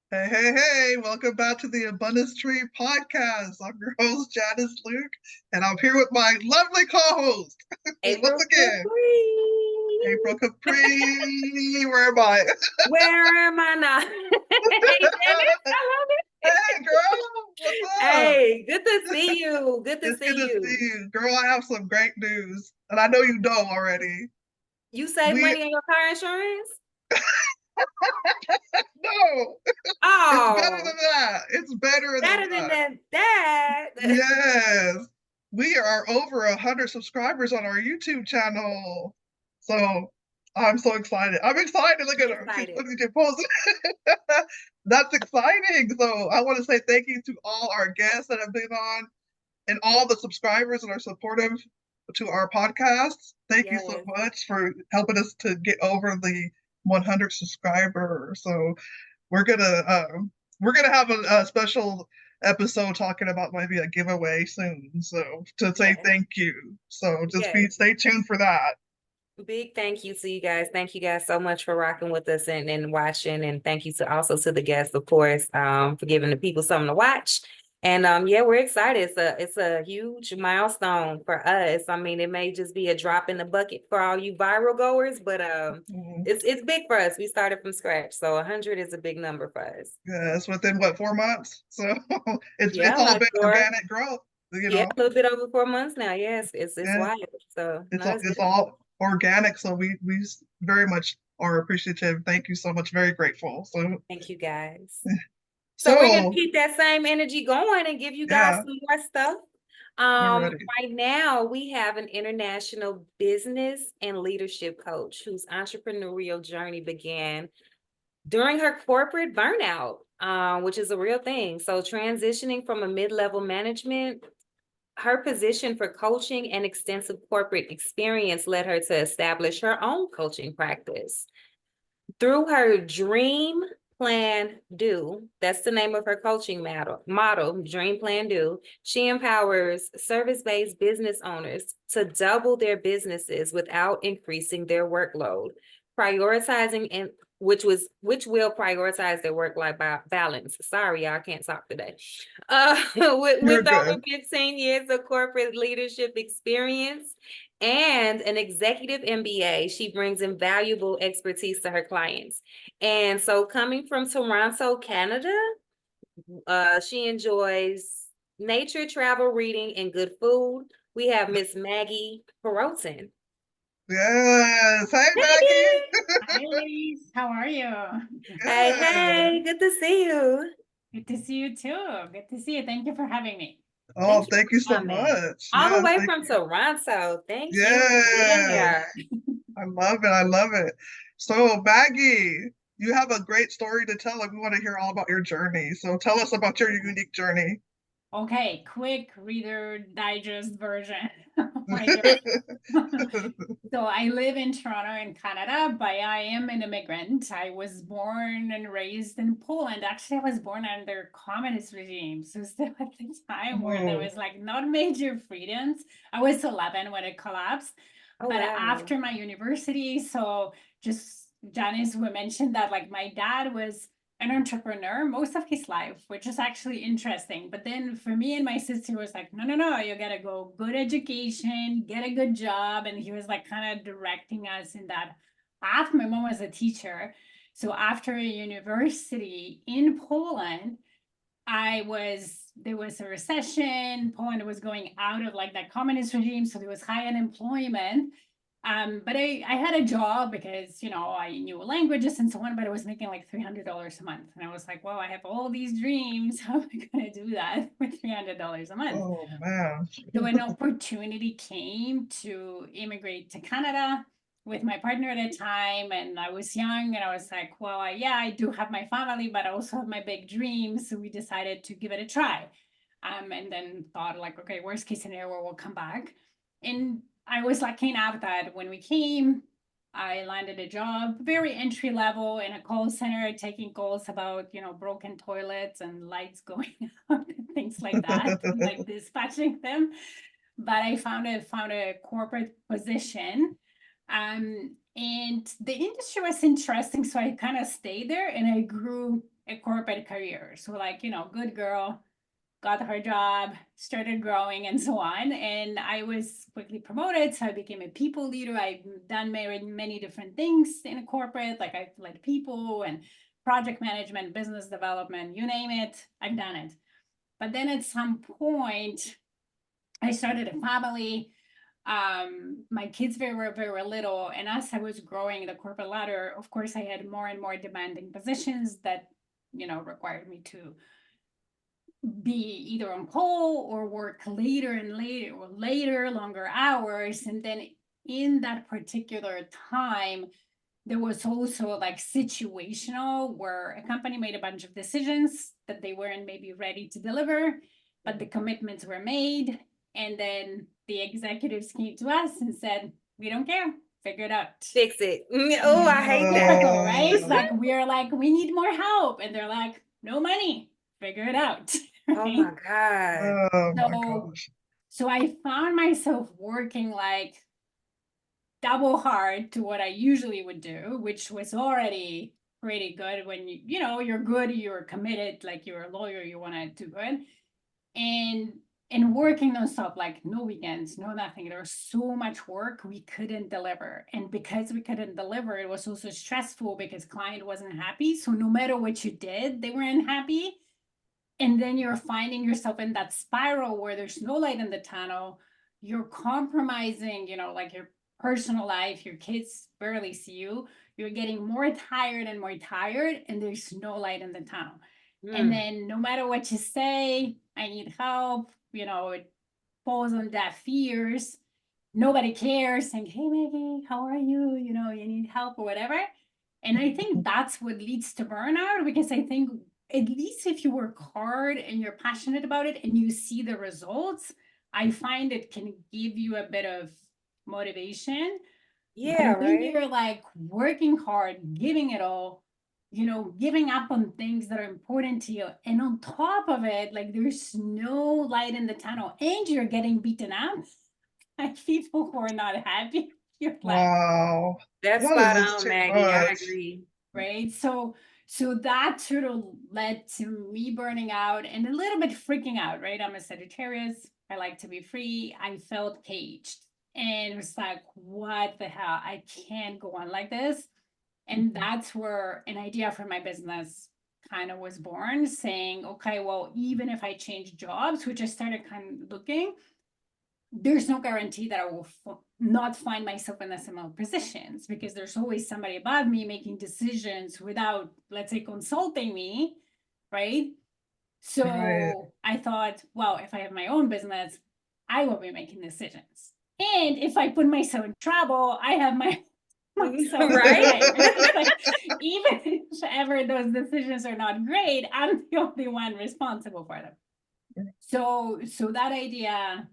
Hey, hey, hey, welcome back to the Abundance Tree podcast. I'm your host, Janice Luke, and I'm here with my lovely co-host, once April again, Capri. April Capri. Where am I? Where am I now? Hey, Dennis, I love it. Hey, girl, what's up? Hey, good to see you. Good to It's good see to see you. you. Girl, I have some great news, and I know you know already. You save We, money on your car insurance? no, it's better Oh, than that. It's better than better than that. that. Yes, we are over 100 subscribers on our YouTube channel. So I'm so excited. I'm excited. Look at her. She's Excited. putting it post. That's exciting. So I want to say thank you to all our guests that have been on and all the subscribers that are supportive to our podcasts. Thank you so Yes. much for helping us to get over the 100 subscribers. So we're gonna um, we're gonna have a special episode talking about maybe a giveaway soon. So to say Yes. thank you. So just be Yes. stay tuned for that. Big thank you to you guys. Thank you guys so much for rocking with us and watching. And thank you to also to the guests, of course, for giving the people something to watch. And yeah, we're excited. It's a huge milestone for us. I mean, it may just be a drop in the bucket for all you viral goers, but Mhm. it's big for us. We started from scratch. So 100 is a big number for us. Yeah, it's within what 4 months. So it's Yeah, all like been for organic growth. You yeah, know, a little bit over 4 months now. Yes, it's yeah, wild. So it's no, all it's it's good. all organic. So we very much are appreciative. Thank you so much. Very grateful. So Thank you guys. So we're gonna so keep that same energy going and give you guys yeah, some more stuff. we're ready. Right now we have an international business and leadership coach whose entrepreneurial journey began during her corporate burnout, which is a real thing. So transitioning from a mid-level management, her position for coaching and extensive corporate experience led her to establish her own coaching practice. Through her Dream Plan Do, that's the name of her coaching model, Dream Plan Do, she empowers service-based business owners to double their businesses without increasing their workload, prioritizing and which will prioritize their work-life balance. Sorry, y'all, I can't talk today. You're With good. over 15 years of corporate leadership experience, and an executive MBA, she brings invaluable expertise to her clients. And so, coming from Toronto, Canada, she enjoys nature, travel, reading, and good food. We have Miss Maggie Perotin. Yes. Hey, Maggie. Maggie! Hi, ladies. How are you? Hey, Good. hey, good to see you. Good to see you too. Good to see you. Thank you for having me. Oh, Thank you thank you for so coming. much. All the Yes, way thank from you. Toronto. Thank you for being Yes. here. I love it. I love it. So, Maggie, you have a great story to tell, and we want to hear all about your journey. So, tell us about your unique journey. Okay, quick Reader Digest version of my journey. So I live in Toronto in Canada, but I am an immigrant. I was born and raised in Poland. Actually, I was born under communist regime. So still at the time where there Oh, was like not major freedoms. I was 11 when it collapsed. Oh, But wow. after my university, so just Janice, we mentioned that like my dad was an entrepreneur most of his life, which is actually interesting. But then for me and my sister was like, no, no, no, you gotta go good education, get a good job. And he was like kind of directing us in that path. My mom was a teacher. So after university in Poland, there was a recession. Poland was going out of like that communist regime. So there was high unemployment. But I had a job because, I knew languages and so on, but I was making like $300 a month. And I was like, well, I have all these dreams. How am I going to do that with $300 a month? oh man. So an opportunity came to immigrate to Canada with my partner at the time. And I was young and I was like, well, yeah, I do have my family, but I also have my big dreams. So we decided to give it a try. And then thought like, okay, worst case scenario, we'll come back. And I was lucky enough that when we came, I landed a job, very entry level in a call center, taking calls about, broken toilets and lights going out, things like that, and like dispatching them. But I found a corporate position. And the industry was interesting. So I kind of stayed there and I grew a corporate career. So like, good girl, got her job, started growing and so on. And I was quickly promoted. So I became a people leader. I've done many different things in corporate, like I've led people and project management, business development, you name it, I've done it. But then at some point, I started a family. My kids were very little. And as I was growing the corporate ladder, of course, I had more and more demanding positions that, required me to be either on call or work later and later, longer hours. And then in that particular time, there was also like situational where a company made a bunch of decisions that they weren't maybe ready to deliver, but the commitments were made. And then the executives came to us and said, we don't care, figure it out. Fix it. Oh, I hate that. Typical, right? It's like, we're like, we need more help. And they're like, no money, figure it out. Oh my God. Oh my So, gosh. so I found myself working like double hard to what I usually would do, which was already pretty good when you're good, you're committed, like you're a lawyer, you want to do good. And working nonstop, like no weekends, no nothing. There was so much work we couldn't deliver. And because we couldn't deliver, it was also stressful because client wasn't happy. So no matter what you did, they weren't happy. And then you're finding yourself in that spiral where there's no light in the tunnel. You're compromising, like your personal life, your kids barely see you. You're getting more tired and more tired, and there's no light in the tunnel. And then no matter what you say, I need help, it falls on deaf ears. Nobody cares, saying, hey, Maggie, how are you? You need help or whatever. And I think that's what leads to burnout, because I think at least if you work hard and you're passionate about it and you see the results, I find it can give you a bit of motivation. Yeah, But when right. you're like working hard, giving it all, giving up on things that are important to you, and on top of it, like there's no light in the tunnel and you're getting beaten up by people who are not happy, you're like, Wow. That's That is spot just on, too Maggie. I much. agree. right? So that sort of led to me burning out and a little bit freaking out, right? I'm a Sagittarius. I like to be free. I felt caged. And it was like, what the hell? I can't go on like this. And that's where an idea for my business kind of was born, saying, okay, well, even if I change jobs, which I started kind of looking, there's no guarantee that I will not find myself in a similar positions, because there's always somebody above me making decisions without, let's say, consulting me, right? So Right. I thought, well, if I have my own business, I will be making decisions. And if I put myself in trouble, I have myself Right? like, even if ever those decisions are not great, I'm the only one responsible for them. So that idea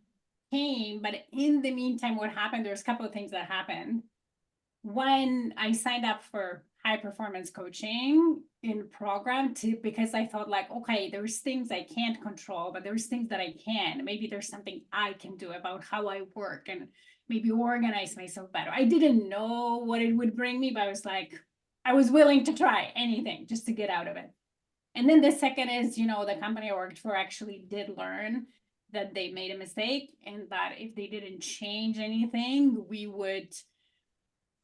came, but in the meantime, what happened, there's a couple of things that happened. When I signed up for high performance coaching in program because I thought like, okay, there's things I can't control, but there's things that I can. Maybe there's something I can do about how I work and maybe organize myself better. I didn't know what it would bring me, but I was like, I was willing to try anything just to get out of it. And then the second is, the company I worked for actually did learn that they made a mistake, and that if they didn't change anything,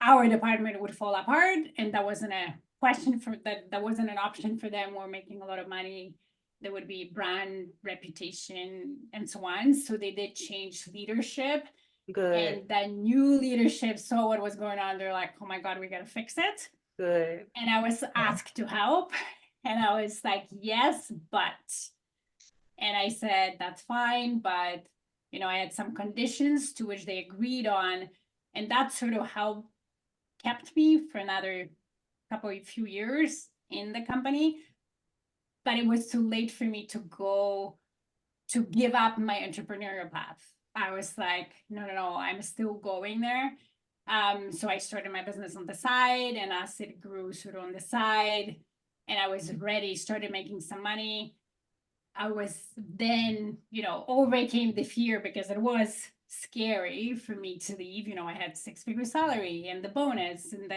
our department would fall apart. And that wasn't a question for that wasn't an option for them. We're making a lot of money. There would be brand reputation and so on. So they did change leadership. Good, And the new leadership saw what was going on. They're like, oh my God, we got to fix it. good. And I was asked to help. And I was like, yes, but. And I said, that's fine. But, I had some conditions to which they agreed on. And that sort of helped kept me for another few years in the company. But it was too late for me to give up my entrepreneurial path. I was like, no, I'm still going there. So I started my business on the side, and as it grew sort of on the side, and I was ready, started making some money. I was then, overcame the fear, because it was scary for me to leave. I had 6-figure salary and the bonus and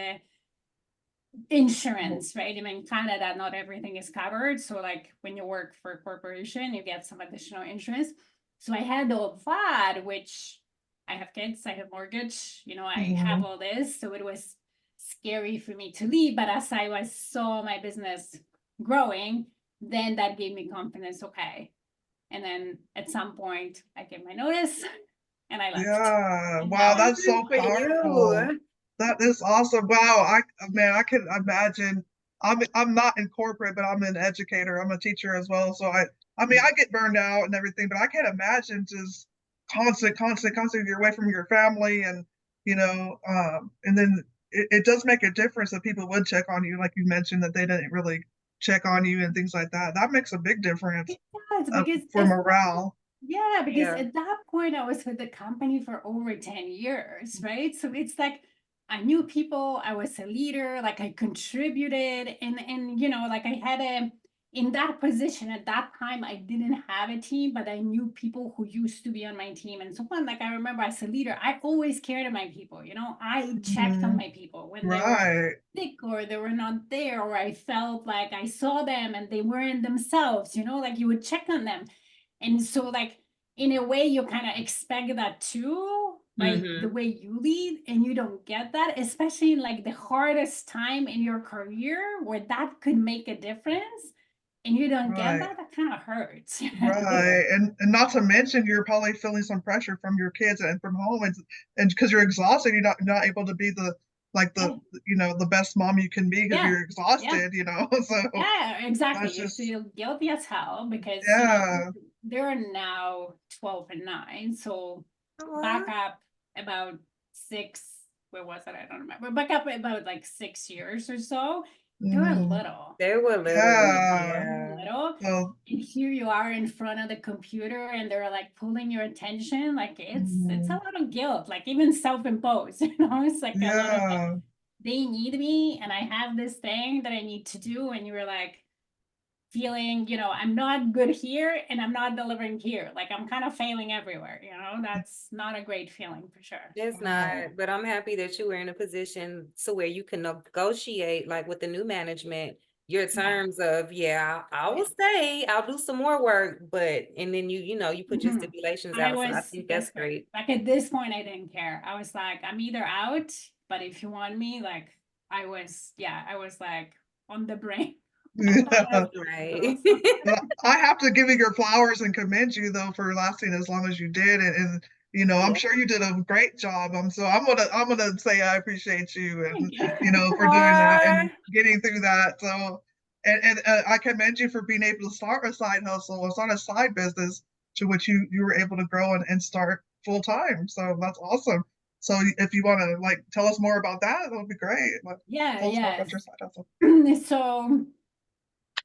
insurance, right? I mean, in Canada, not everything is covered. So like when you work for a corporation, you get some additional insurance. So I had all that, which I have kids, I have mortgage, I have Mhm. all this. So it was scary for me to leave. But as I saw my business growing, then that gave me confidence. Okay. And then at some point I gave my notice and I left. Yeah. And Wow, now I'm that's Good so for powerful. you. That is awesome. Wow, man, I can imagine. I'm not in corporate, but I'm an educator. I'm a teacher as well. So I mean, I get burned out and everything, but I can't imagine just constant. You're away from your family, and and then it does make a difference that people would check on you, like you mentioned that they didn't really check on you and things like that. That makes a big difference it does because for morale. yeah, because Yeah. at that point I was with the company for over 10 years, right? So it's like I knew people, I was a leader, like I contributed and like I had a in that position at that time I didn't have a team, but I knew people who used to be on my team and so on. Like I remember as a leader, I always cared about my people, I checked on Mhm. my people when they were Right, sick or they were not there, or I felt like I saw them and they weren't themselves, like you would check on them. And so, like, in a way, you kind of expect that too, by the Mm-hmm. way you lead, and you don't get that, especially in like the hardest time in your career where that could make a difference, and you don't get right. that, that kind of hurts. Right, and not to mention you're probably feeling some pressure from your kids and from home, and because you're exhausted, you're not able to be the like Yeah, the best mom you can be because yeah, you're yeah, exhausted, so yeah, exactly. that's You just feel guilty as hell because yeah. they're now 12 and 9, so back Aw. up about 6, where was it? I don't remember. Back up about like 6 years or so. They're Mhm. little. They were little, Yeah. yeah. Little. So And here you are in front of the computer and they're like pulling your attention. Like it's a mhm. lot of guilt, like even self-imposed, it's like a lot of like Yeah. they need me and I have this thing that I need to do. And you're like, feeling, I'm not good here and I'm not delivering here. Like I'm kind of failing everywhere, that's not a great feeling for sure. It's not, Wow. but I'm happy that you were in a position to where you can negotiate, like with the new management, your Yeah. terms of, yeah, I Yeah. will stay, I'll do some more work, but, and then you put your Mhm. stipulations I out. So I was think that's desperate. great. Like at this point, I didn't care. I was like, I'm either out, but if you want me, like I was like on the brain. Yeah. Right. But I have to give you your flowers and commend you though for lasting as long as you did, and I'm Yeah. sure you did a great job. So I'm gonna say I appreciate you and Thank you. for doing that Aw. and getting through that. So and I commend you for being able to start a side hustle or start a side business to which you were able to grow and start full time. So that's awesome. So if you want to like tell us more about that, that would be great. Like, Yeah, tell us more about yes. your side hustle. So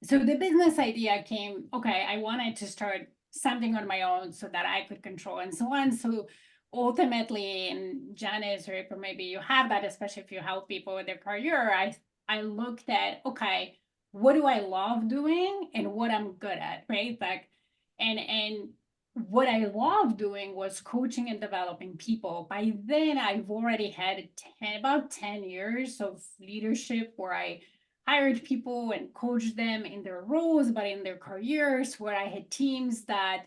so the business idea came, okay, I wanted to start something on my own so that I could control and so on. So ultimately, and Janice or April, maybe you have that, especially if you help people with their career. I looked at, okay, what do I love doing and what I'm good at, right? Like, and what I love doing was coaching and developing people. By then, I've already had about 10 years of leadership where I hired people and coached them in their roles, but in their careers, where I had teams that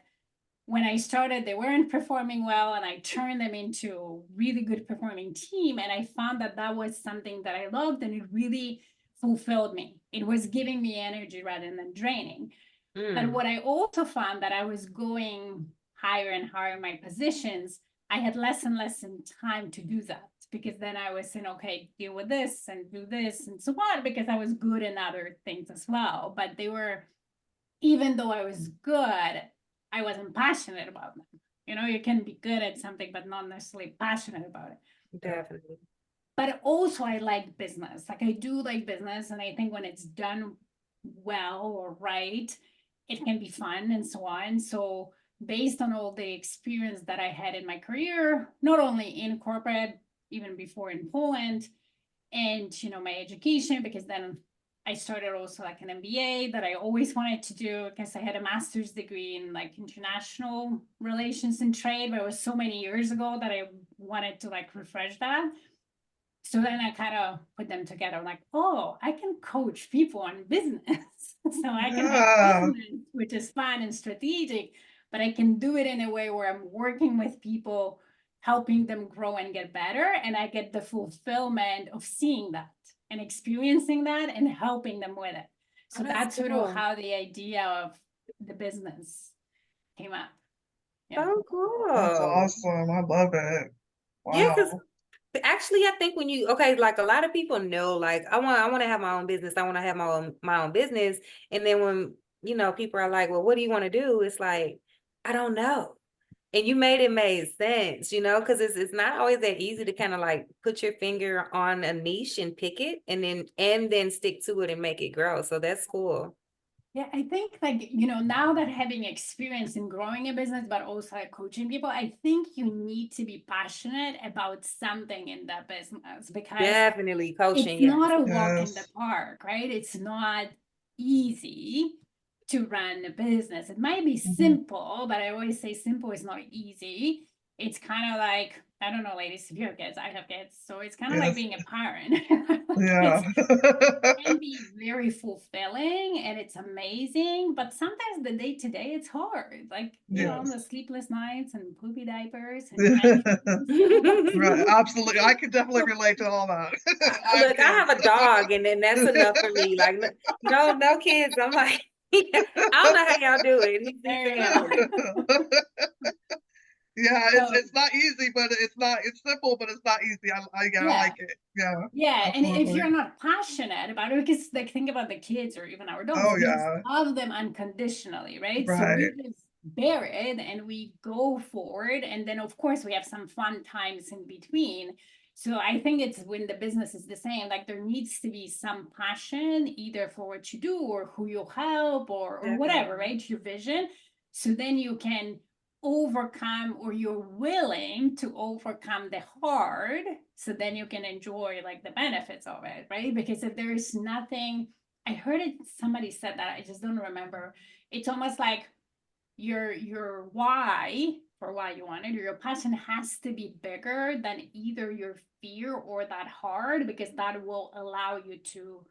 when I started, they weren't performing well, and I turned them into a really good performing team. And I found that that was something that I loved, and it really fulfilled me. It was giving me energy rather than draining. But Mm. what I also found that I was going higher and higher in my positions, I had less and less in time to do that because then I was saying, okay, deal with this and do this and so on, because I was good in other things as well. But they were, even though I was good, I wasn't passionate about them. You can be good at something, but not necessarily passionate about it. Definitely. But also, I like business. Like, I do like business. And I think when it's done well or right, it can be fun and so on. So, based on all the experience that I had in my career, not only in corporate, even before in Poland, and my education, because then I started also like an MBA that I always wanted to do because I had a master's degree in like international relations and trade, but it was so many years ago that I wanted to like refresh that. So then I kind of put them together, like, oh, I can coach people on business. So I can have Yeah. business, which is fun and strategic, but I can do it in a way where I'm working with people, helping them grow and get better. And I get the fulfillment of seeing that and experiencing that and helping them with it. So Oh, that's sort cool. of how the idea of the business came up. Yeah. So cool. That's awesome. I love it. Yeah, because Wow. actually, I think when you like a lot of people know, like I want to have my own business. I want to have my own business. And then when people are like, well, what do you want to do? It's like, I don't know. And you made sense, because it's not always that easy to kind of like put your finger on a niche and pick it and then stick to it and make it grow. So that's cool. Yeah, I think like, now that having experience in growing a business, but also like coaching people, I think you need to be passionate about something in that business because Definitely it's coaching, yes. not a walk in the Yes. park, right? It's not easy to run a business. It might be Mhm. simple, but I always say simple is not easy. It's kind of like, I don't know, ladies, if you have kids, I have kids. So it's kind of like Yes. being a parent. Yeah. Can be very fulfilling and it's amazing, but sometimes the day to day it's hard. Like, Yes. the sleepless nights and poopy diapers and trying to Right. Absolutely. I can definitely relate to all that. I have Look, I have kids. a dog, and then that's enough for me. Like, no kids. I'm like, I don't know how y'all do it. He there can you handle it. go. Yeah, So it's not easy, but it's simple, but it's not easy. Yeah, I yeah. like it. Yeah, Yeah, and if absolutely. you're not passionate about it, because like think about the kids or even our dogs, Oh we just yeah, love them unconditionally, right? So right. we just bear it and we go forward, and then of course we have some fun times in between. So I think it's when the business is the same, like there needs to be some passion either for what you do or who you help or whatever, Definitely. right? Your vision. So then you can overcome or you're willing to overcome the hard so then you can enjoy like the benefits of it, right? Because if there is nothing, I heard it, somebody said that, I just don't remember. It's almost like your why for why you want it, or your passion has to be bigger than either your fear or that hard, because that will allow you to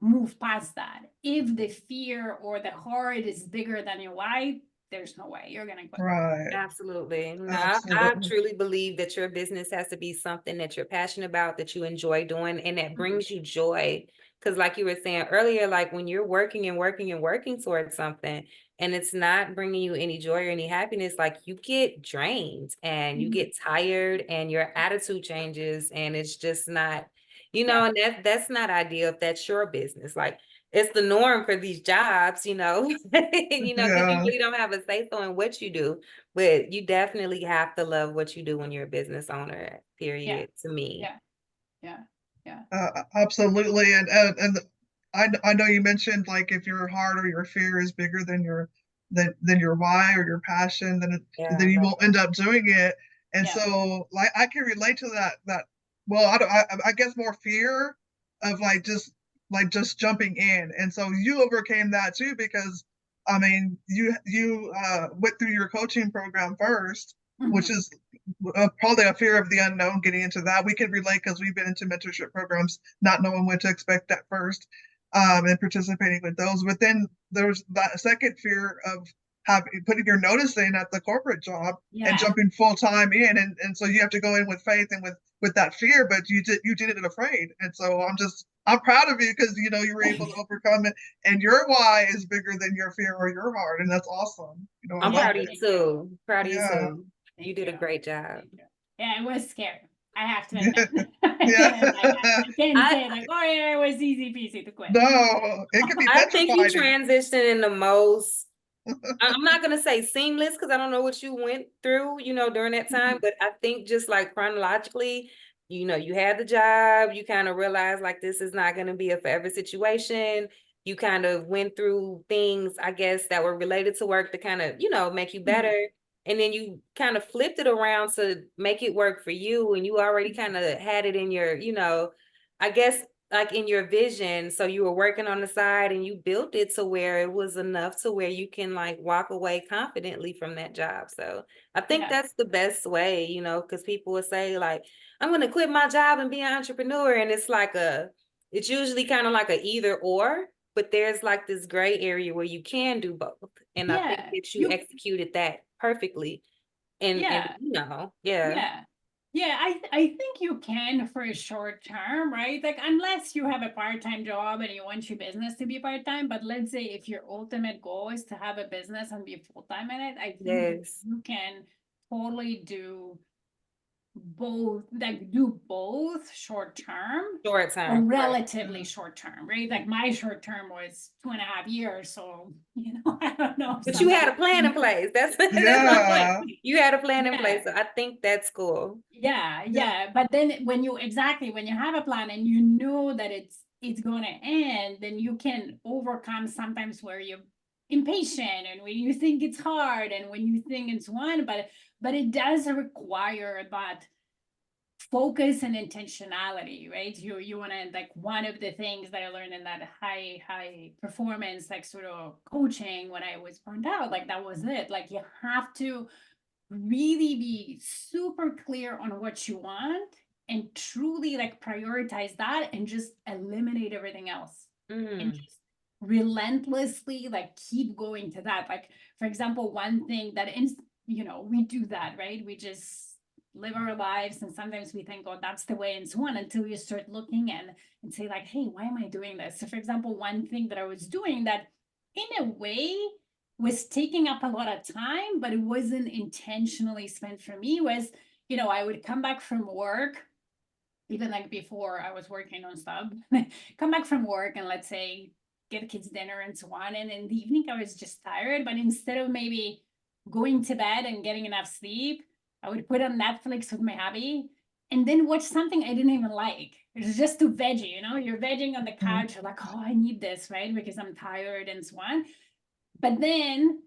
move past that. If the fear or the hard is bigger than your why, there's no way you're gonna quit. Right. Absolutely. No, I Absolutely. truly believe that your business has to be something that you're passionate about, that you enjoy doing, and that brings you joy. Because, like you were saying earlier, like when you're working and working and working towards something, and it's not bringing you any joy or any happiness, like you get drained and you Mhm. get tired, and your attitude changes, and it's just not, Yeah. and that's not ideal if that's your business. Like it's the norm for these jobs, because you Yeah. really don't have a say so in what you do, but you definitely have to love what you do when you're a business owner, Yeah. period, to me. Yeah. Yeah. Yeah. Absolutely. And I know you mentioned like if your heart or your fear is bigger than than your why or your passion, Yeah, then you love won't end up doing it. And Yeah. so like I can relate to that. Well, I guess more fear of just jumping in. And so you overcame that too because I mean you went through your coaching program first, which Mhm. is probably a fear of the unknown. Getting into that, we can relate because we've been into mentorship programs not knowing what to expect at first, and participating with those. But then there's that second fear of putting your notice in at the corporate job and Yeah. jumping full time in, and so you have to go in with faith and with that fear, but you did it afraid. And so I'm proud of you because you were able to overcome it, and your why is bigger than your fear or your heart, and that's awesome. I I'm Yeah. love proud of you it. Thank you. too. Proud of you Yeah. too. You Thank did you. a great job. Thank you. Yeah, it was scary. I have to admit. Yeah. I can't I say like, oh yeah, it was easy peasy to quit. No, it can be I think you petrifying. transitioned in the most, I'm not gonna say seamless because I don't know what you went through, during that time, Mhm. but I think just like chronologically, you had the job, you kind of realized like this is not gonna be a forever situation. You kind of went through things, I guess, that were related to work to kind of, make you Mhm. better. And then you kind of flipped it around to make it work for you. And you already kind of had it in your, I guess like in your vision, so you were working on the side and you built it to where it was enough to where you can like walk away confidently from that job. So I think Yeah. that's the best way, you know, because people would say like, I'm gonna quit my job and be an entrepreneur. And it's usually kind of like a either or, but there's like this gray area where you can do both. And I think Yeah. that you executed that perfectly. And Yeah. you know, yeah. Yeah. Yeah, I think you can for a short term, right? Like unless you have a part-time job and you want your business to be part-time, but let's say if your ultimate goal is to have a business and be full-time in it, I think Yes. you can totally do both short term Short or term. Right. relatively short term, right? Like my short term was 2.5 years, so I don't know. But you had a plan in place. That's my point. Yeah. You had a plan in place. Yeah. So I think that's cool. Yeah. But then when you have a plan and you know that it's gonna end, then you can overcome sometimes where you're impatient and when you think it's hard and when you think it's one, but it does require that focus and intentionality, right? You want to, like, one of the things that I learned in that high performance like sort of coaching when I was burned out, like that was it. Like you have to really be super clear on what you want and truly like prioritize that and just eliminate everything else and Mm. just relentlessly like keep going to that. Like for example, one thing that we do that, right? We just live our lives and sometimes we think, oh, that's the way and so on, until you start looking and say like, hey, why am I doing this? So for example, one thing that I was doing that in a way was taking up a lot of time, but it wasn't intentionally spent for me, was, I would come back from work, even like before I was working on stuff, come back from work and let's say get kids dinner and so on. And in the evening, I was just tired. But instead of maybe going to bed and getting enough sleep, I would put on Netflix with my hubby and then watch something I didn't even like. It's just to veggie, you're vegging on the couch, you're like, oh, I need this, right? Because I'm tired and so on. But then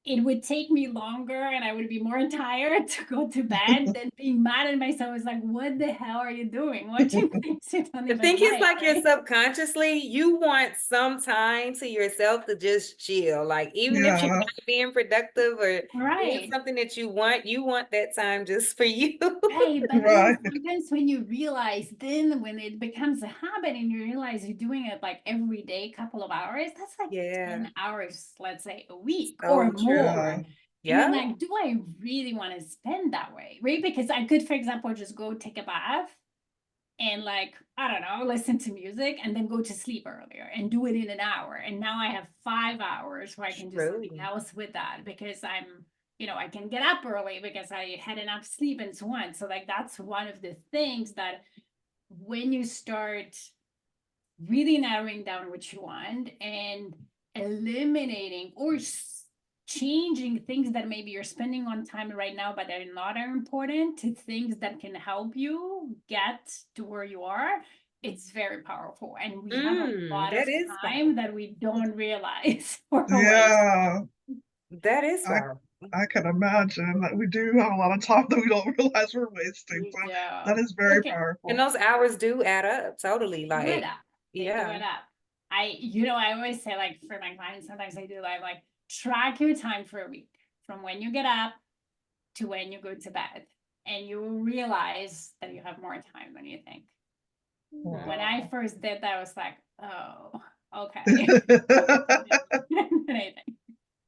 it would take me longer and I would be more tired to go to bed than being mad at myself. I was like, what the hell are you doing? Watching things you don't The even thing is, like, like, you're right? subconsciously, you want some time to yourself to just chill. Like, even if you're Yeah. not being productive or doing Right. something that you want that time just for you. Right. But then Right. sometimes when you realize, then when it becomes a habit and you realize you're doing it like every day, couple of hours, that's like Yeah, 10 hours, let's say a week or so more. Yeah. true. And you're Yeah, like, do I really want to spend that way? Right? Because I could, for example, just go take a bath and like, I don't know, listen to music and then go to sleep earlier and do it in an hour. And now I have 5 hours where I can do something true. else with that because I can get up early because I had enough sleep and so on. So like that's one of the things that when you start really narrowing down what you want and eliminating or changing things that maybe you're spending on time right now but are not important to things that can help you get to where you are, it's very powerful and we have a lot of That is time powerful. that we don't realize we're wasting. Yeah. That is I powerful. I can imagine that we do have a lot of time that we don't realize we're wasting. So Yeah. that is very Okay. And powerful. those hours do add up totally. Do it Like, up. They do yeah, it up. I always say, like, for my clients, sometimes I do like track your time for a week from when you get up to when you go to bed, and you will realize that you have more time than you think. When Wow. I first did that, I was like, oh, okay. Than I think.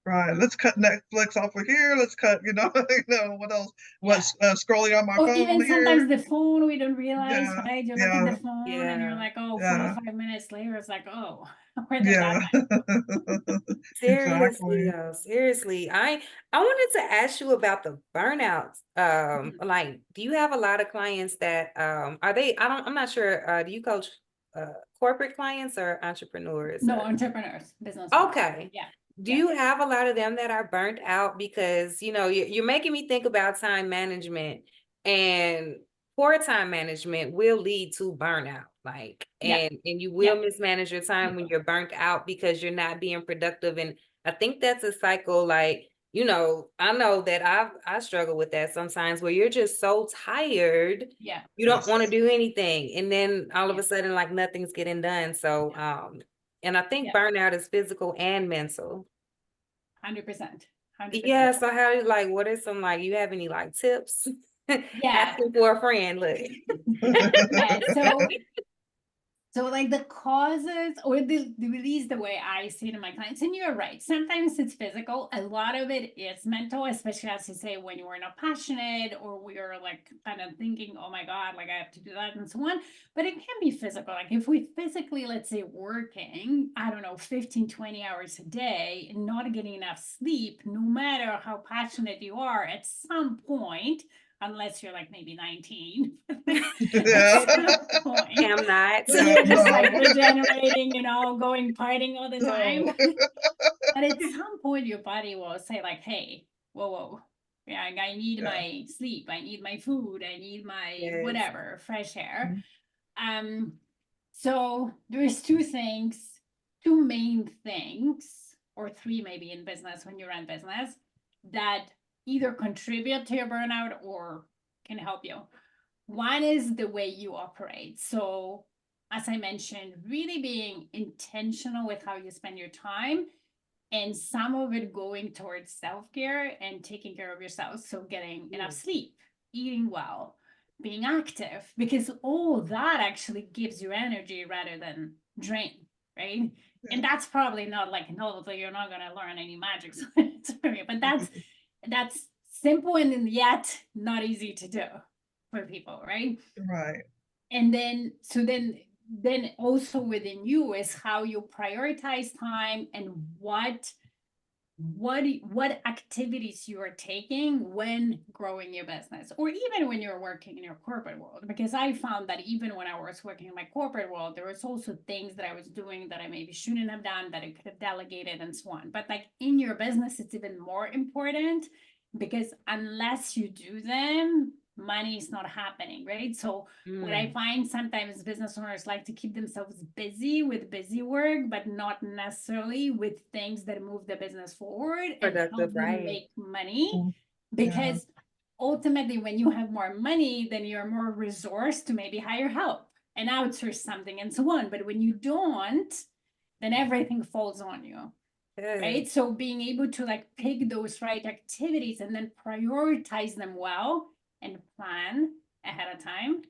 Right. Let's cut Netflix off of here. Let's cut, what else? Yeah. What's scrolling on my Or phone even here? sometimes the phone, we don't realize, Yeah. right? You look at Yeah. the phone and you're yeah. like, oh, Yeah. 45 minutes later, it's like, oh, where did that Yeah. Seriously, Exactly. though, seriously. I wanted to ask you about the burnouts. Mhm. Like, do you have a lot of clients that are they, I'm not sure, do you coach corporate clients or entrepreneurs No, or entrepreneurs, business owners. okay. Yeah. Do Yeah. you have a lot of them that are burnt out? Because, you're making me think about time management, and poor time management will lead to burnout. Like, Yeah. and you Yeah. will mismanage your time when you're burnt out because you're not being productive. And I think that's a cycle. Like, you know, I know that I struggle with that sometimes where you're just so tired, Yeah. you don't want to Yes. do anything. And then all of Yeah. a sudden, like nothing's getting done. So, and I think Yeah. burnout is physical and mental. 100%. 100%. Yeah. So how, like, what are some, like, you have any like tips? Yeah. Asking for a friend, look. Yeah. So like the causes or the release, the way I see it in my clients, and you're right, sometimes it's physical, a lot of it is mental, especially as you say, when you are not passionate or we are like kind of thinking, oh my God, like I have to do that and so on. But it can be physical. Like if we physically, let's say working, I don't know, 15, 20 hours a day and not getting enough sleep, no matter how passionate you are, at some point, unless you're like maybe 19, Yeah. at some point, I'm not. when Yeah, you're just like no. regenerating, going partying all the time. No. But at some point, your body will say, like, hey, whoa, yeah, I need Yeah. my sleep, I need my food, I need my Yes. whatever, fresh air. Mhm. So there's two main things, or three maybe in business when you run business, that either contribute to your burnout or can help you. One is the way you operate. So, as I mentioned, really being intentional with how you spend your time, and some of it going towards self care and taking care of yourself. So, getting enough sleep, eating well, being active, because all that actually gives you energy rather than drain, right? Yeah. And that's probably not like, no, you're not going to learn any magic science from you, but that's simple and yet not easy to do for people, right? Right. And then also within you is how you prioritize time and what activities you are taking when growing your business, or even when you're working in your corporate world. Because I found that even when I was working in my corporate world, there was also things that I was doing that I maybe shouldn't have done, that I could have delegated and so on. But like in your business, it's even more important, because unless you do them, money is not happening, right? So what I find, sometimes business owners like to keep themselves busy with busy work, but not necessarily with things that move the business forward and Productive, help them right? make money. Mm. Yeah. Because ultimately, when you have more money, then you're more resourced to maybe hire help and outsource something and so on. But when you don't, then everything falls on you. Right. Yes. So being able to like pick those right activities and then prioritize them well and plan ahead of time.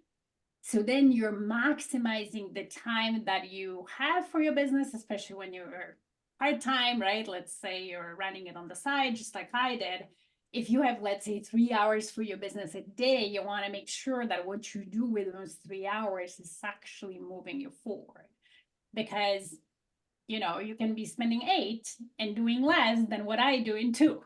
So then you're maximizing the time that you have for your business, especially when you're part-time, right? Let's say you're running it on the side, just like I did. If you have, let's say, 3 hours for your business a day, you want to make sure that what you do with those 3 hours is actually moving you forward. Because you can be spending 8 and doing less than what I do in 2,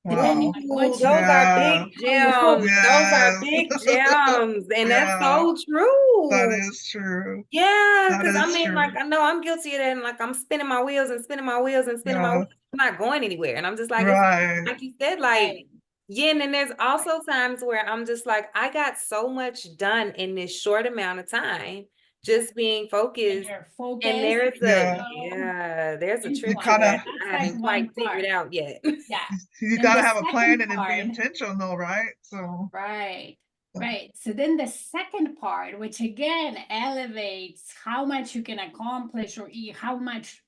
depending Wow. on Ooh, what you those are Yeah. big how you gems. focus. Those are Yes. big gems. And that's Yeah. so That true. is true. Yeah, That because I is mean, like, true. I know I'm guilty of that, and like I'm spinning my wheels and spinning my wheels and spinning my Yeah. wheels. I'm not going anywhere. And I'm just like, it's Right. like you said, like, Right. yeah, and then there's also times where I'm just like, I got so much done in this short amount of time, just being And focused. you're And focused, there's Yeah. there's a and You trick so to on. kind of that So that's I like haven't quite one figured part. out yet. Yeah. you Then gotta the have a plan second and then be part, intentional, right? So right, right. So then the second part, which again elevates how much you can accomplish, or how much,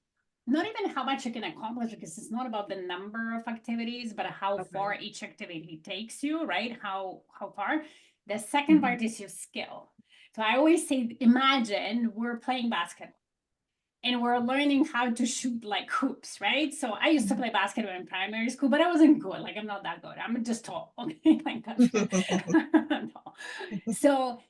not even how much you can accomplish, because it's not about the number of activities, but how far Okay. each activity takes you, right? How far. The second mhm. part is your skill. So I always say, imagine we're playing basketball and we're learning how to shoot like hoops, right? So I used to play basketball in primary school, but I wasn't good. Like I'm not that good. I'm just tall. Okay, like no. So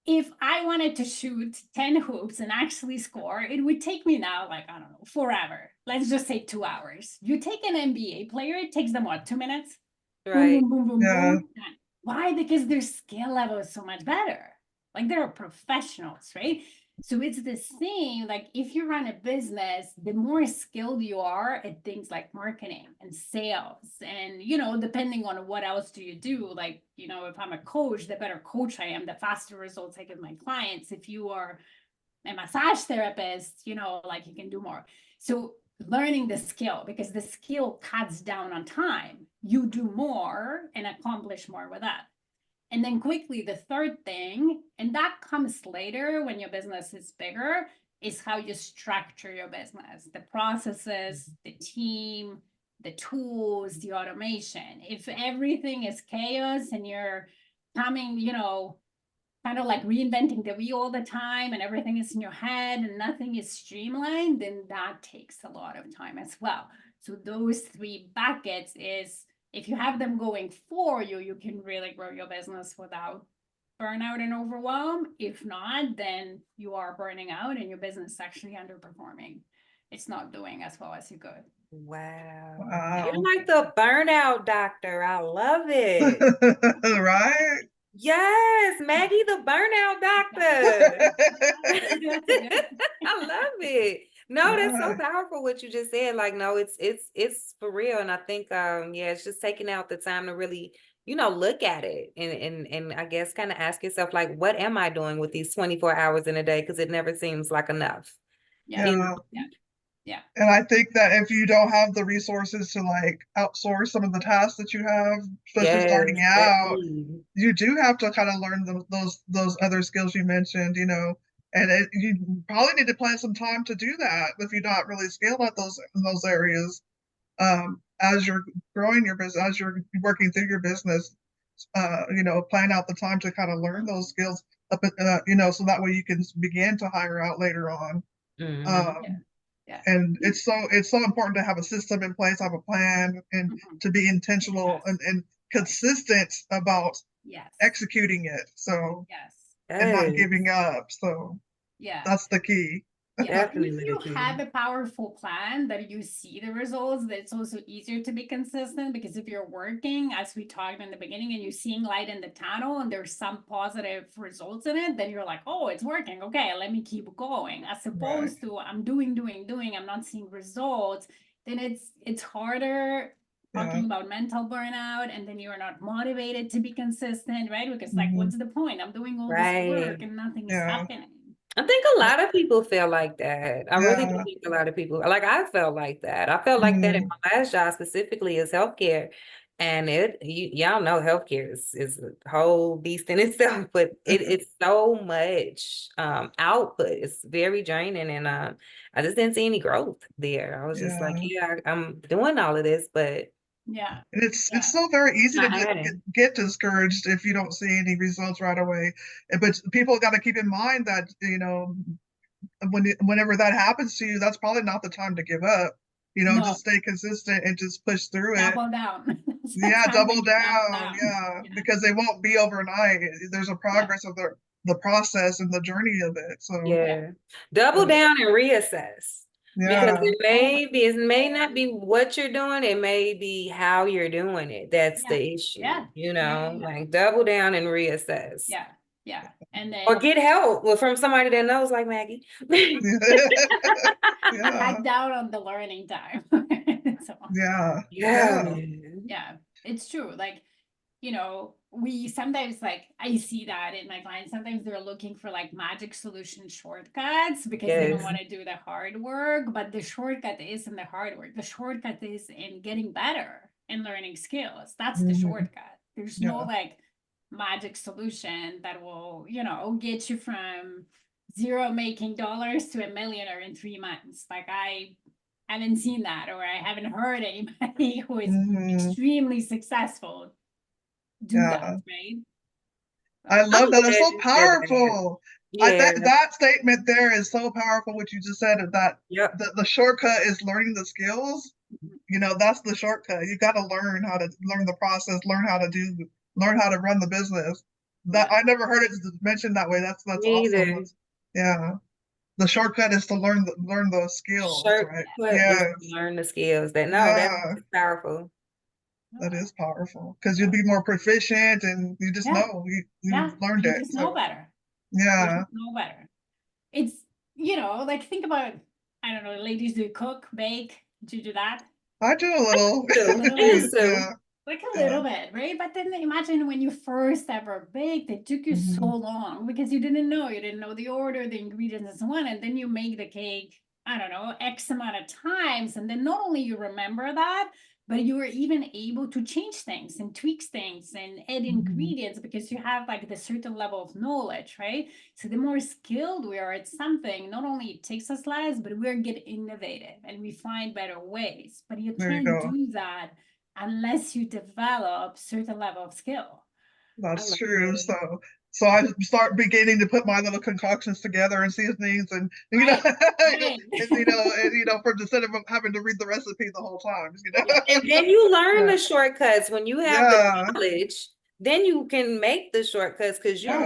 if I wanted to shoot 10 hoops and actually score, it would take me now, like, I don't know, forever. Let's just say 2 hours. You take an NBA player, it takes them what, 2 minutes? Boom, Right. boom, boom, boom, Yeah. boom. Done. Why? Because their skill level is so much better. Like they're professionals, right? So it's the same. Like if you run a business, the more skilled you are at things like marketing and sales, and depending on what else do you do, like if I'm a coach, the better coach I am, the faster results I give my clients. If you are a massage therapist, like you can do more. So learning the skill, because the skill cuts down on time. You do more and accomplish more with that. And then quickly, the third thing, and that comes later when your business is bigger, is how you structure your business, the processes, the team, the tools, the automation. If everything is chaos and you're coming, kind of like reinventing the wheel all the time and everything is in your head and nothing is streamlined, then that takes a lot of time as well. So those three buckets is, if you have them going for you, you can really grow your business without burnout and overwhelm. If not, then you are burning out and your business is actually underperforming. It's not doing as well as you could. Wow. You're Wow. like the burnout doctor. I love it. Right? Yes, Maggie, the burnout doctor. That's a good. I love it. No, that's so Yeah. powerful what you just said. Like, no, it's for real. And I think yeah, it's just taking out the time to really, look at it and I guess kind of ask yourself, like, what am I doing with these 24 hours in a day? Because it never seems like enough. Yeah. And Yeah. And I think that if you don't have the resources to like outsource some of the tasks that you have, especially starting yes, that out, key. you do have to kind of learn those other skills you mentioned, and you probably need to plan some time to do that if you're not really skilled at those areas. As you're growing your business, as you're working through your business, plan out the time to kind of learn those skills so that way you can begin to hire out later on. Mhm. Yeah. Um, Yeah. and it's so important to have a system in place, have a plan, and Mhm. to be intentional Yes. and consistent about Yes. executing it. So, Yes. and not Yes, giving up. So Yeah. that's the key. Yeah. And if definitely the you key. have a powerful plan that you see the results, that it's also easier to be consistent, because if you're working, as we talked in the beginning, and you're seeing light in the tunnel and there's some positive results in it, then you're like, oh, it's working. Okay, let me keep going. As Right. opposed to I'm doing, I'm not seeing results, then it's harder Yeah. talking about mental burnout, and then you're not motivated to be consistent, right? Because like, Mhm. what's the point? I'm doing all this Right. work and nothing is Yeah. happening. I think a lot of people feel like that. I really do Yeah. think a lot of people, like I felt like that. I felt like that in Mhm. my last job, specifically as healthcare. And y'all know healthcare is a whole beast in itself, but it's so much output. It's very draining. And I just didn't see any growth there. I was just like, Yeah. yeah, I'm doing all of this, but Yeah. And it's Yeah. so very easy to not adding. get discouraged if you don't see any results right away. But people got to keep in mind that whenever that happens to you, that's probably not the time to give up. No, Just stay consistent and just push through it. double down. That's the Yeah, time double when you double down. down. Yeah, Yeah. because they won't be overnight. There's a Yeah. progress of the process and the journey of it. So Yeah. Double uh, down and reassess. Because yeah, it may not be what you're doing, it may be how you're doing it. That's Yeah. the issue, Yeah. Yeah. like double down and reassess. Yeah. Yeah. And Or then get help from somebody that knows, like Maggie. yeah, cut down on the learning time. So yeah, Yeah, yeah. man. yeah, it's true. Like, we sometimes, like, I see that in my clients, sometimes they're looking for like magic solution shortcuts because they don't Yes. want to do the hard work, but the shortcut isn't the hard work. The shortcut is in getting better and learning skills. That's the Mhm. shortcut. There's no Yeah, like magic solution that will, get you from zero making dollars to a millionaire in 3 months. Like, I haven't seen that, or I haven't heard anybody who is mhm. extremely successful do that, Yeah. right? I So, I'm love that. It's glad so you said that. powerful. Yeah. That statement there is so powerful. What you just said, that Yep. the shortcut is learning the skills. That's the shortcut. You got to learn how to learn the process, learn how to run the business. That yeah, I never heard it mentioned that way. That's Me awesome. either. Yeah. The shortcut is to learn those skills, right? Shortcut is to Yes. learn the skills that no, that's Yeah. powerful. That yeah, is powerful because you'll be more proficient and you just yeah, know you've yeah. learned You it. just know So better. You yeah, just know better. It's, like, think about, I don't know, ladies, do you cook, bake? Do you do that? I do a little. A So little I bit? used to. Yeah. Like a Yeah. little bit, right? But then imagine when you first ever baked, it took you so Mhm. long because you didn't know the order, the ingredients, and so on. And then you make the cake I don't know, X amount of times. And then not only you remember that, but you are even able to change things and tweak things and add ingredients because you have like the certain level of knowledge, right? So the more skilled we are at something, not only it takes us less, but we're get innovative and we find better ways. But you There you can't go. do that unless you develop certain level of skill. I That's love true. it. So I start beginning to put my little concoctions together and seasonings, and Right, and right. instead of having to read the recipe the whole time, Yeah. And then you learn Yeah. the shortcuts when you have the Yeah, knowledge. Then you can make the shortcuts because you Yes.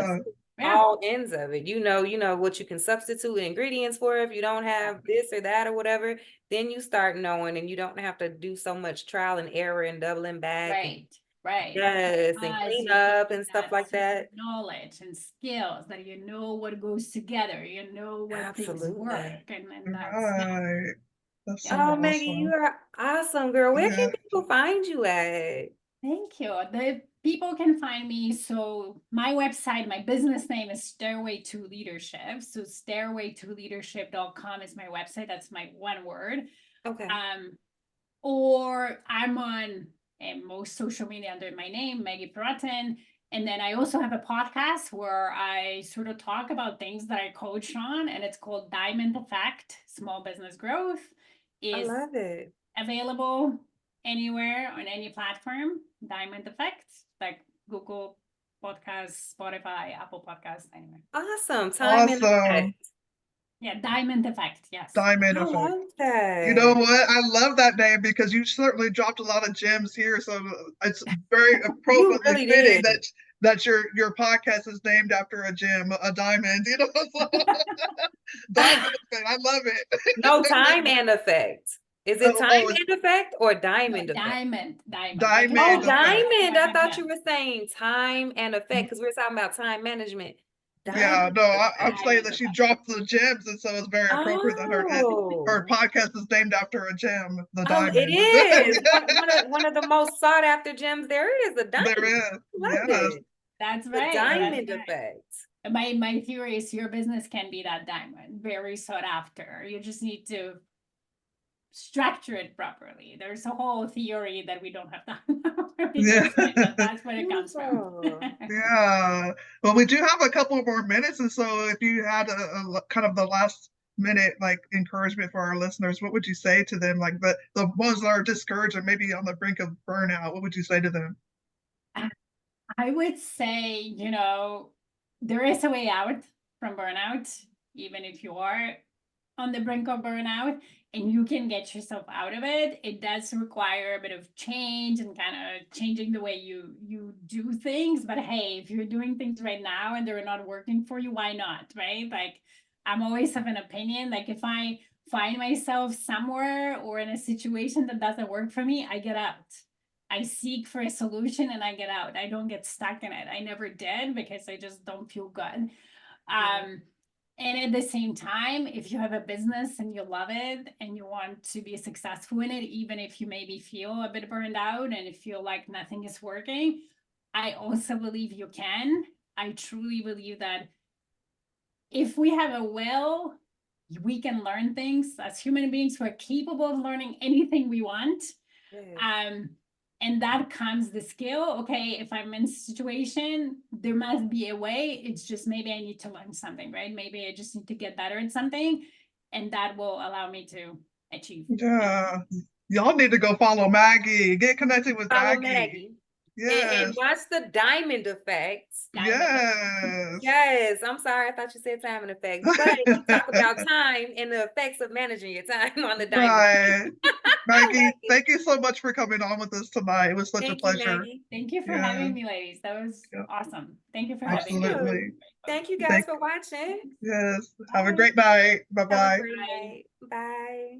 yeah, Yeah. all ends of it. You know what you can substitute ingredients for if you don't have this or that or whatever. Then you start knowing, and you don't have to do so much trial and error and doubling back. And Right. yes, and As clean you gain up and stuff that like certain that. knowledge and skills that you know what goes together, you know what things Absolutely. work, and that's right. That's so yeah. Oh, Maggie, you awesome. are awesome, girl. Where Yeah. can people find you at? Thank you. The people can find me. So my website, my business name is Stairway to Leadership. So stairwaytoleadership.com is my website. That's my one word. Okay. Or I'm on most social media under my name, Maggie Perotin. And then I also have a podcast where I sort of talk about things that I coach on, and it's called Diamond Effect Small Business Growth. I Is love it. available anywhere on any platform. Diamond Effect, like Google Podcasts, Spotify, Apple Podcasts, anywhere. Awesome. Time and Awesome. effect. Yeah, Diamond Effect. Yes. Diamond I effect. love You know that. what? I love that name because you certainly dropped a lot of gems here. So it's very You appropriately really fitting did. that your podcast is named after a gem, a diamond. So, diamond effect. I love it. No, time and effect. Is it Oh, time oh, and effect or No, diamond effect? diamond. Like diamond Oh, effect. diamond. I thought yeah. you were saying time and effect because we were talking about time management. Yeah, Diamond no, I'm effect. saying Diamond that she Effect. dropped the gems, and so it's very appropriate that her Oh, podcast is named after a gem, the oh, it diamond. is. One of the most sought after gems there is, a There diamond. is, Love yes, it. That's The right. That's diamond right. effect. My theory is your business can be that diamond, very sought after. You just need to structure it properly. There's a whole theory that we don't have time. We yeah. just say that that's where it comes from. Beautiful. Yeah. Well, we do have a couple more minutes, and so if you had a kind of the last minute like encouragement for our listeners, what would you say to them? Like the ones that are discouraged and maybe on the brink of burnout, what would you say to them? I would say, there is a way out from burnout, even if you are on the brink of burnout and you can get yourself out of it. It does require a bit of change and kind of changing the way you do things. But hey, if you're doing things right now and they're not working for you, why not? Right? Like I'm always of an opinion. Like if I find myself somewhere or in a situation that doesn't work for me, I get out. I seek for a solution and I get out. I don't get stuck in it. I never did because I just don't feel good. Yeah. And at the same time, if you have a business and you love it and you want to be successful in it, even if you maybe feel a bit burned out and you feel like nothing is working, I also believe you can. I truly believe that if we have a will, we can learn things as human beings. We're capable of learning anything we want. Yeah. And that comes the skill. Okay, if I'm in a situation, there must be a way. It's just maybe I need to learn something, right? Maybe I just need to get better at something, and that will allow me to achieve. Yeah. Y'all need to go follow Maggie. Get connected with Follow Maggie. Maggie. And Yes. watch the diamond effect. Diamond effect. Yes. Yes, I'm sorry, I thought you said time and effect, but we talk about time and the effects of managing your time on the diamond. Right. Maggie, Maggie. thank you so much for coming on with us tonight. It was such a Thank you, pleasure. Maggie. Thank you for Yeah, having me, ladies. That was yeah, awesome. Thank you for Thank having me. absolutely. you. Thank you guys Thank, for watching. yes. Have a Bye. great night. Bye Have a bye. great Bye. night. Bye.